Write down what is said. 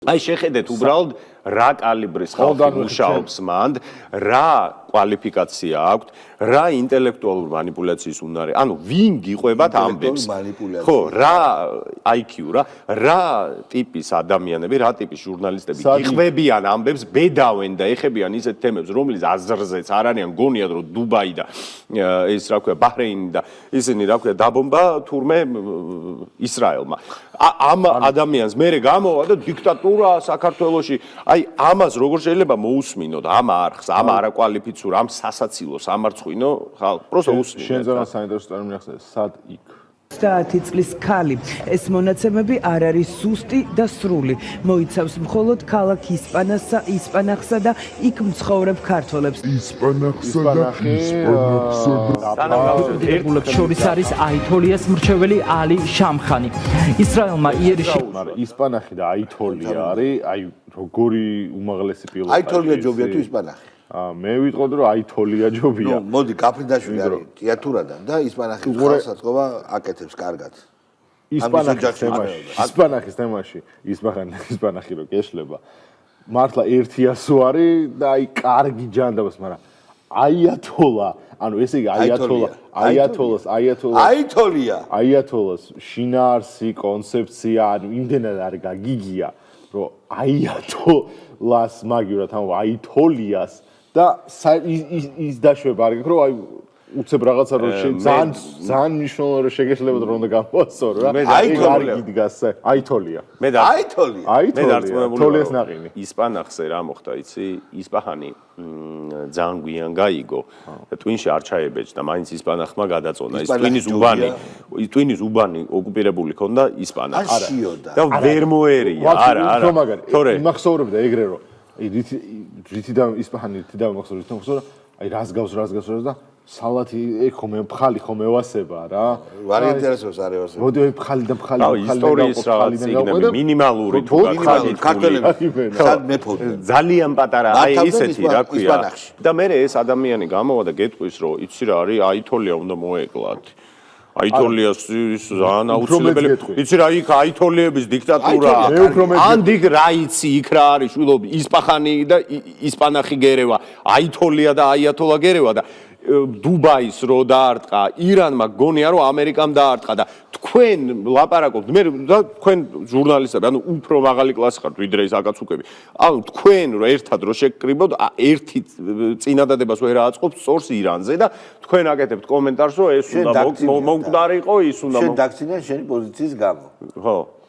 აი შეხედეთ უბრალოდ რა კალიბრის ხალხი მუშაობს მანდ, რა კვალიფიკაცია აქვს, რა ინტელექტუალურ მანიპულაციის უნარი. ანუ ვინ გიყვებათ ამბებს? ხო, რა IQ რა ტიპის ადამიანები, რა ტიპის ჟურნალისტები გიყვებიან ამბებს, ბედავენ და ეხებიან ისეთ თემებს, რომელიც აზრზეც არ არიან გონიათ რომ დუბაი და ეს რა ქვია, ბაჰრეინი და ისინი რა ქვია, დაბომბა თურმე ისრაელმა. ამ ადამიანს მერე გამოვა და დიქტატურა საქართველოში. აი ამას როგორ შეიძლება მოусმინოთ ამ არხს, ამ არაკვალიფიცურ, ამ სასაცილო სამარცხვინო ხალხს, პროსტო უსმინოთ. შენ ძალიან საინტერესო ტერმინი ახსენე, სად იქ 30 წლის ქალი. ეს მონაცემები არ არის სუსტი და სრული. მოიცავს მხოლოდ ქალაქ ისპანახსა და იქ მცხოვრებ ქართველებს. ერთგულებს შორის არის აითოლიას მრჩეველი ალი შამხანი. ისრაელმა იერიში ისპანახი და აითოლია არის, აი როგორი უმაღლესი პილოტი. აითოლია ჯობია თუ ისპანახი? მე ვიტყოდი რომ აითოლია ჯობია. ნუ მოდი გაფრინდაშვილი არის თეატრადან და ისპანახის ხალხსაწყობა აკეთებს კარგად. ისპანახის თემაში ისპანახი რო გეშლება. მართლა ერთიასო არის და აი კარგი ჯანდაბას, მაგრამ აიათოლა, ანუ ესე იგი აიათოლას შინაარსი, კონცეფცია, ანუ იმდენად არ გაგიგია, რომ აიათოლას მაგივრად, ანუ აითოლიას და ის დაშვება არ გიქრო, აი უცებ რაღაცა რომ ძალიან მნიშვნელოვანი რომ შეგეშლებათ რომ უნდა გამოასწორო რა. აითოლია. მე თოლიას ნაყინი. ისპანახზე რა მოხდა, იცი? ისპაჰანი ძალიან გვიან გაიგო და ტვინში არ ჩაებეჭდა, მაინც ისპანახმა გადაწონა. ის ტვინის უბანი ოკუპირებული ქონდა ისპანახს. და ვერ მოერია, არა. თორე იმახსოვრებდა ეგრე რომ რითი და ისპაჰანი რითი და მახსოვრებდა, აი რას გავს და სალათი ეხომე ფხალი ხომ ევასება რა. ვარიანტი არასდროს არ ევასება. მოდი ფხალი და ისტორიის რაღაც ციგნები მინიმალური თუ ქართველები სად მეფობდნენ. ძალიან პატარა აი ისეთი რა ქვია. და მე ეს ადამიანი გამოვა და გეტყვის რომ იცი რა არის, აითოლია უნდა მოეკლათ. აითოლიას ის ძალიან აუცილებელი. იცი რა იქ აითოლიების დიქტატურა. ან დიგ რა იცი იქ რა არის შვილობი, ისპაჰანი და ისპანახი გერევა, აითოლია და აიათოლა გერევა და დუბაის რო დაარტყა, ირანმა გონია რომ ამერიკამ დაარტყა და თქვენ ლაპარაკობთ, მე და თქვენ ჟურნალისტები, ანუ უფრო მაღალი კლასი ხართ ვიდრე ის აკაცუკები. ანუ თქვენ რო ერთად რო შეკრიბოთ, ერთი წინადადებას ვერ აწყობთ სწორს ირანზე და თქვენ აკეთებთ კომენტარს რომ ეს უნდა მომკვდარიყო, ის უნდა შენ დაგცინე შენი პოზიციის გამო. ხო.